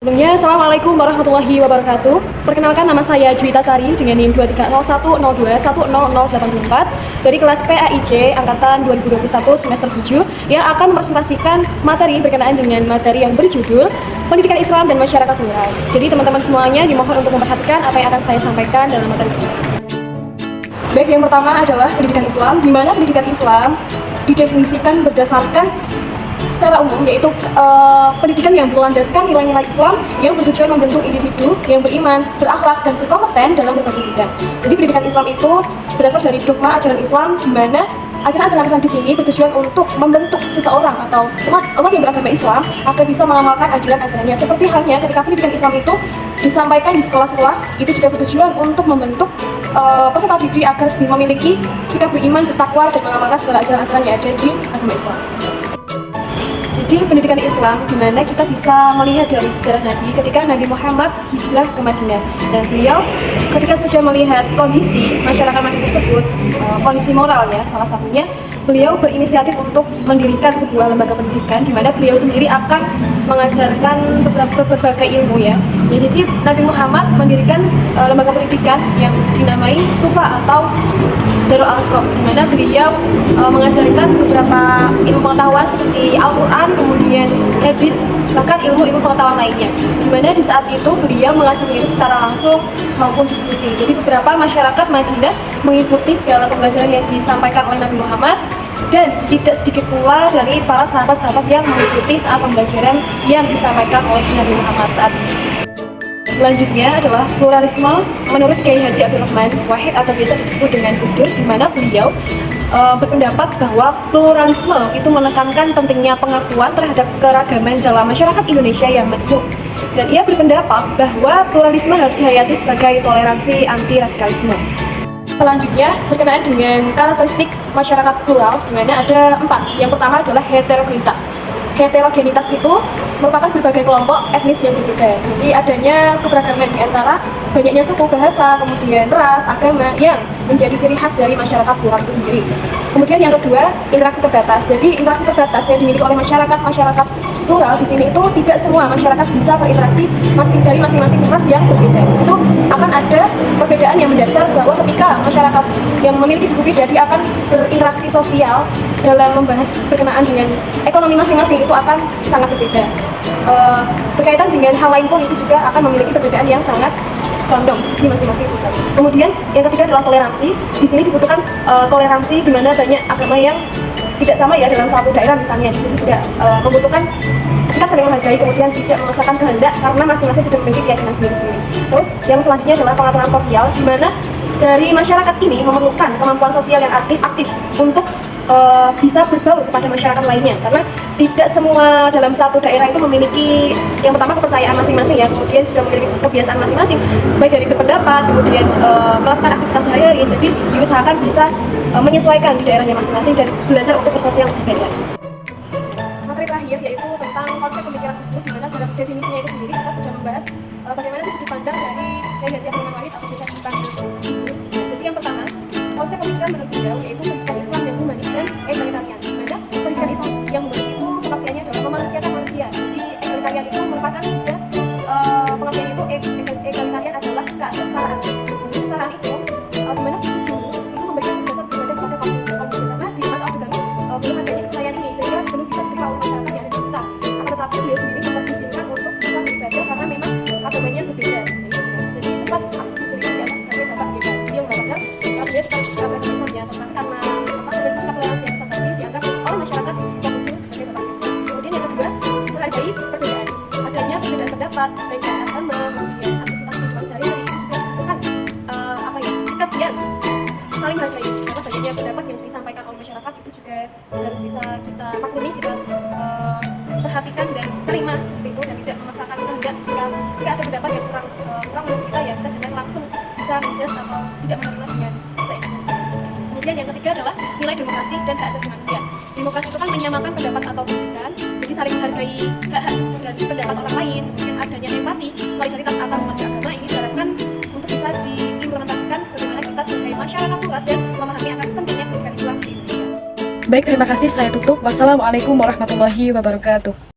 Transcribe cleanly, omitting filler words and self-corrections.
Sebelumnya, Assalamualaikum warahmatullahi wabarakatuh. Perkenalkan, nama saya Juwita Sari dengan NIM 230102100084 dari kelas PAIC Angkatan 2021 semester 7 yang akan merepresentasikan materi berkenaan dengan materi yang berjudul Pendidikan Islam dan Masyarakat Plural. Jadi teman-teman semuanya dimohon untuk memperhatikan apa yang akan saya sampaikan dalam materi tersebut. Baik, yang pertama adalah pendidikan Islam, di mana pendidikan Islam didefinisikan berdasarkan secara umum, yaitu pendidikan yang berlandaskan nilai-nilai Islam yang bertujuan membentuk individu yang beriman, berakhlak, dan berkompeten dalam berbagai bidang. Jadi pendidikan Islam itu berasal dari dogma ajaran Islam, di mana ajaran-ajaran Islam di sini bertujuan untuk membentuk seseorang atau umat yang beragama Islam agar bisa mengamalkan ajaran-ajarannya. Seperti halnya ketika pendidikan Islam itu disampaikan di sekolah-sekolah, itu juga bertujuan untuk membentuk peserta didik agar memiliki sikap beriman, bertakwa, dan mengamalkan segala ajaran-ajaran yang ada di agama Islam. Jadi pendidikan Islam di mana kita bisa melihat dari sejarah Nabi ketika Nabi Muhammad hijrah ke Madinah, dan beliau ketika sudah melihat kondisi masyarakat Madinah tersebut, kondisi moral ya salah satunya, beliau berinisiatif untuk mendirikan sebuah lembaga pendidikan di mana beliau sendiri akan mengajarkan berbagai ilmu ya. Jadi Nabi Muhammad mendirikan lembaga pendidikan yang dinamai Sufa atau Darul Arqam, di mana beliau mengajarkan beberapa ilmu pengetahuan seperti Al-Quran, kemudian hadis, bahkan ilmu-ilmu pengetahuan lainnya. Di mana di saat itu beliau mengajari itu secara langsung maupun diskusi. Jadi beberapa masyarakat Madinah mengikuti segala pembelajaran yang disampaikan oleh Nabi Muhammad, dan tidak sedikit pula dari para sahabat-sahabat yang mengikuti saat pembelajaran yang disampaikan oleh Nabi Muhammad saat itu. Selanjutnya adalah pluralisme menurut Kiai Haji Abdul Rahman Wahid atau biasa disebut dengan Gus Dur, di mana beliau berpendapat bahwa pluralisme itu menekankan pentingnya pengakuan terhadap keragaman dalam masyarakat Indonesia yang majemuk. Dan ia berpendapat bahwa pluralisme harus dihayati sebagai toleransi anti radikalisme. Selanjutnya berkenaan dengan karakteristik masyarakat plural, di mana ada 4. Yang pertama adalah heterogenitas. Heterogenitas itu merupakan berbagai kelompok etnis yang berbeda. Jadi adanya keberagaman di antara banyaknya suku, bahasa, kemudian ras, agama yang menjadi ciri khas dari masyarakat plural itu sendiri. Kemudian yang kedua, interaksi terbatas. Jadi interaksi terbatas yang dimiliki oleh masyarakat plural di sini itu tidak semua masyarakat bisa berinteraksi dari masing-masing ras yang berbeda. Di situ akan ada perbedaan yang mendasar bahwa ketika masyarakat yang memiliki suku beda dia akan berinteraksi sosial dalam membahas berkenaan dengan ekonomi masing-masing itu akan sangat berbeda. Berkaitan dengan hal lain pun itu juga akan memiliki perbedaan yang sangat condong di masing-masing suku. Kemudian yang ketiga adalah toleransi. Di sini dibutuhkan toleransi di mana banyak agama yang tidak sama ya dalam satu daerah misalnya. Di sini juga membutuhkan sikap saling menghargai, kemudian tidak memaksakan kehendak karena masing-masing sudah memiliki keyakinan sendiri-sendiri. Terus yang selanjutnya adalah pengaturan sosial, di mana dari masyarakat ini memerlukan kemampuan sosial yang aktif untuk bisa berbaur kepada masyarakat lainnya, karena tidak semua dalam satu daerah itu memiliki yang pertama kepercayaan masing-masing ya, kemudian juga memiliki kebiasaan masing-masing baik dari berpendapat, kemudian melakukan aktivitas sehari-hari. Jadi diusahakan bisa menyesuaikan di daerahnya masing-masing dan belajar untuk bersosial lebih baik lagi. Materi terakhir yaitu tentang konsep pemikiran Gus Dur, di mana dalam definisinya itu sendiri kita sudah membahas bagaimana sudut pandang dari Kiai Haji Abdul Rahman Wahid atau bisa dipanggil Gus Dur. Jadi yang pertama, konsep pemikiran menurut beliau yaitu pendidikan Islam yang humanis dan egalitarian, di mana pendidikan Islam yang humanis itu pengertiannya adalah memanusiakan manusia. Jadi egalitarian itu merupakan juga pengertiannya itu egalitarian adalah kesetaraan. Kesetaraan itu di mana itu memberikan dasar kepada kaum karena di masa Orde Baru belum adanya kepercayaan ini sehingga belum bisa diterima oleh masyarakat yang ada di kita. Akan tetapi beliau sendiri mempertimbangkan untuk bisa beribadah karena memang agamanya berbeda. Jadi sempat Gus Dur itu di atas sebagai bapak beda. Dia mengatakan dia tetap beragama Islam ya, tetapi karena sikap toleransi yang besar tadi dianggap oleh masyarakat yang muncul sebagai bapak beda. Kemudian yang kedua, menghargai perbedaan. Adanya perbedaan pendapat baik dari agama, kemudian aktivitas kehidupan sehari-hari itu juga bukan sikap yang saling menghargai. Karena banyaknya pendapat yang disampaikan oleh masyarakat itu juga harus bisa kita maklumi, kita perhatikan dan terima seperti itu, dan tidak memaksakan kehendak. Jika ada pendapat yang kurang menurut kita ya kita jangan langsung bisa menjudge atau tidak menerima dengan seenaknya sendiri. Kemudian yang ketiga adalah nilai demokrasi dan hak asasi manusia. Demokrasi itu kan menyamakan pendapat atau pendidikan, jadi saling menghargai hak-hak dan pendapat orang lain. Kemudian adanya empati, solidaritas antar umat agama ini diharapkan untuk bisa diimplementasikan sebagaimana kita sebagai masyarakat plural dan memahami akan pentingnya pendidikan Islam di Indonesia. Baik, terima kasih. Saya tutup. Wassalamualaikum warahmatullahi wabarakatuh.